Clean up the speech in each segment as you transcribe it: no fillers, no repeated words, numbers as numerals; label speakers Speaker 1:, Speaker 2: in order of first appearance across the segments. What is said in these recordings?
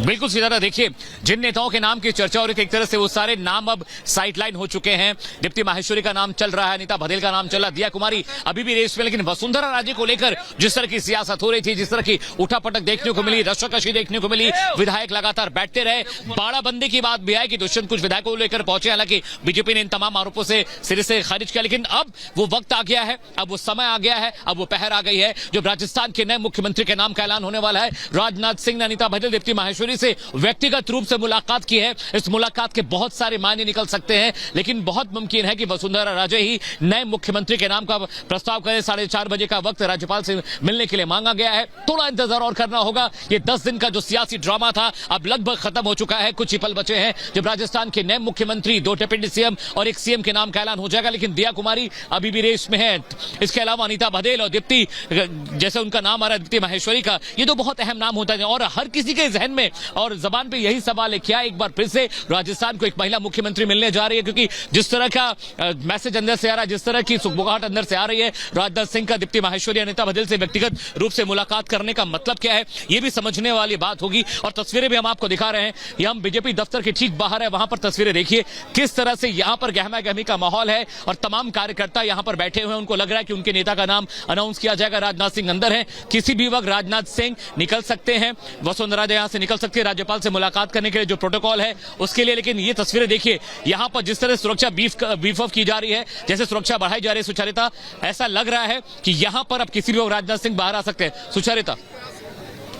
Speaker 1: बिल्कुल सीधा देखिए, जिन नेताओं के नाम की चर्चा हो रही थी एक तरह से वो सारे नाम अब साइडलाइन हो चुके हैं। दीप्ति माहेश्वरी का नाम चल रहा है, अनीता बघेल का नाम चल रहा है, दिया कुमारी अभी भी रेस में, लेकिन वसुंधरा राजे को लेकर जिस तरह की सियासत हो रही थी, जिस तरह की उठापटक देखने को मिली, रस्साकशी देखने को मिली, विधायक लगातार बैठते रहे, बाड़ाबंदी की बात भी आई कि दुष्यंत कुछ विधायकों को लेकर पहुंचे। हालांकि बीजेपी ने इन तमाम आरोपों से सिरे से खारिज किया, लेकिन अब वो वक्त आ गया है, अब वो समय आ गया है, अब वो पहर आ गई है जब राजस्थान के नए मुख्यमंत्री के नाम का ऐलान होने वाला है। राजनाथ सिंह ने अनीता बघेल, दीप्ति माहेश्वरी से व्यक्तिगत रूप से मुलाकात की है। इस मुलाकात के बहुत सारे मायने निकल सकते हैं, लेकिन बहुत मुमकिन है कि वसुंधरा राजे ही नए मुख्यमंत्री के नाम का प्रस्ताव करें। 4:30 बजे का वक्त राज्यपाल से मिलने के लिए मांगा गया है। थोड़ा इंतजार और करना होगा। ये 10 दिन का जो सियासी ड्रामा था अब लगभग खत्म हो चुका है। कुछ ही पल बचे हैं जब राजस्थान के नए मुख्यमंत्री, 2 डिप्टी सीएम और एक सीएम के नाम का ऐलान हो जाएगा, लेकिन दिया कुमारी अभी भी रेस में है। इसके अलावा अनीता बघेल और दीप्ति, जैसे उनका नाम आ रहा है दीप्ति माहेश्वरी का, ये तो बहुत अहम नाम होता है और हर किसी के जहन में और जबान पे यही सवाल है, क्या एक बार फिर से राजस्थान को एक महिला मुख्यमंत्री मिलने जा रही है? क्योंकि जिस तरह का मैसेज अंदर से आ रहा है, जिस तरह की सुगबुगाहट अंदर से आ रही है, राजनाथ सिंह का दीप्ति माहेश्वरी, अनीता बघेल से व्यक्तिगत रूप से मुलाकात करने का मतलब क्या है, ये भी समझने वाली बात होगी। और तस्वीरें भी हम आपको दिखा रहे हैं, ये हम बीजेपी दफ्तर के ठीक बाहर है, वहां पर तस्वीरें देखिए किस तरह से यहां पर गहमा गहमी का माहौल है और तमाम कार्यकर्ता यहां पर बैठे हुए हैं। उनको लग रहा है कि उनके नेता का नाम अनाउंस किया जाएगा। राजनाथ सिंह अंदर है, किसी भी वक्त राजनाथ सिंह निकल सकते हैं, वसुंधरा राजे यहां से निकल सकती है राज्यपाल से मुलाकात करने के लिए जो प्रोटोकॉल है उसके लिए। लेकिन ये तस्वीरें देखिए, यहां पर जिस तरह सुरक्षा बीफ अप की जा रही है, जैसे सुरक्षा बढ़ाई जा रही है, सुचारिता, ऐसा लग रहा है कि यहां पर अब किसी भी वक्त राजनाथ सिंह बाहर आ सकते हैं। सुचारिता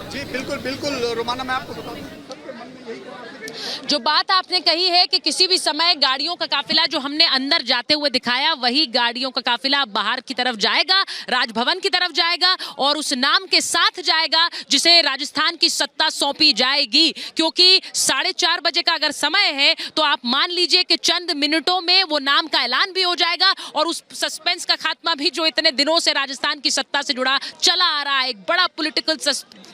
Speaker 2: जी बिल्कुल बिल्कुल रोमाना, मैं आपको बता दूं
Speaker 3: जो बात आपने कही है कि किसी भी समय गाड़ियों का काफिला जो हमने अंदर जाते हुए दिखाया, वही गाड़ियों का काफिला बाहर की तरफ जाएगा, राजभवन की तरफ जाएगा और उस नाम के साथ जाएगा जिसे राजस्थान की सत्ता सौंपी जाएगी। क्योंकि 4:30 बजे का अगर समय है तो आप मान लीजिए कि चंद मिनटों में वो नाम का ऐलान भी हो जाएगा और उस सस्पेंस का खात्मा भी जो इतने दिनों से राजस्थान की सत्ता से जुड़ा चला आ रहा है। एक बड़ा पॉलिटिकल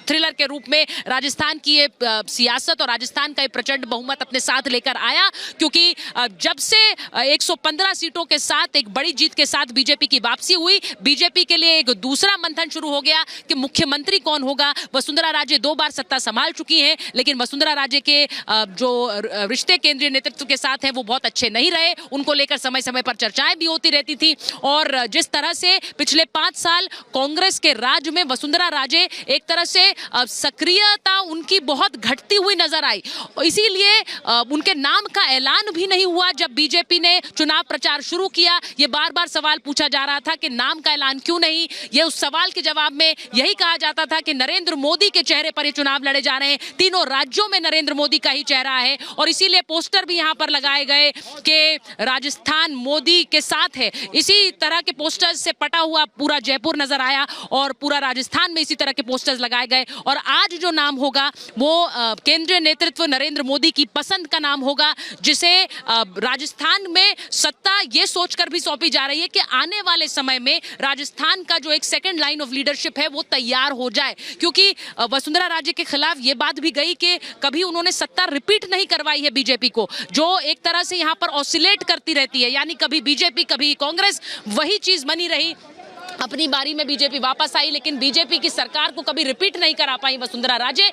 Speaker 3: थ्रिलर के रूप में राजस्थान की ये सियासत और राजस्थान का ये प्रचंड बहुमत अपने साथ लेकर आया। क्योंकि जब से 115 सीटों के साथ एक बड़ी जीत के साथ बीजेपी की वापसी हुई, बीजेपी के लिए एक दूसरा मंथन शुरू हो गया कि मुख्यमंत्री कौन होगा। वसुंधरा राजे 2 बार सत्ता संभाल चुकी हैं, लेकिन वसुंधरा राजे के जो रिश्ते केंद्रीय नेतृत्व के साथ हैं वो बहुत अच्छे नहीं रहे। उनको लेकर समय समय पर चर्चाएं भी होती रहती थी और जिस तरह से पिछले 5 साल कांग्रेस के राज में वसुंधरा राजे एक तरह से सक्रियता उनकी बहुत घटती हुई नजर आई, इसीलिए उनके नाम का ऐलान भी नहीं हुआ। जब बीजेपी ने चुनाव प्रचार शुरू किया, ये बार बार सवाल पूछा जा रहा था कि नाम का ऐलान क्यों नहीं। ये उस सवाल के जवाब में यही कहा जाता था कि नरेंद्र मोदी के चेहरे पर ये चुनाव लड़े जा रहे हैं, तीनों राज्यों में नरेंद्र मोदी का ही चेहरा है और इसीलिए पोस्टर भी यहां पर लगाए गए कि राजस्थान मोदी के साथ है। इसी तरह के पोस्टर्स से पटा हुआ पूरा जयपुर नजर आया और पूरा राजस्थान में इसी तरह के पोस्टर्स लगाए गए और आज जो नाम होगा वो केंद्रीय नेतृत्व नरेंद्र मोदी की पसंद का नाम होगा, जिसे राजस्थान में सत्ता ये सोचकर भी सौंपी जा रही है कि आने वाले समय में राजस्थान का जो एक सेकंड लाइन ऑफ लीडरशिप है वो तैयार हो जाए। क्योंकि वसुंधरा राजे के खिलाफ ये बात भी गई कि कभी उन्होंने सत्ता रिपीट नहीं करवाई है बीजेपी को, जो एक तरह से यहाँ पर ऑसिलेट करती रहती है, यानी कभी बीजेपी कभी कांग्रेस, वही चीज बनी रही। अपनी बारी में बीजेपी वापस आई, लेकिन बीजेपी की सरकार को कभी रिपीट नहीं करा पाई वसुंधरा राजे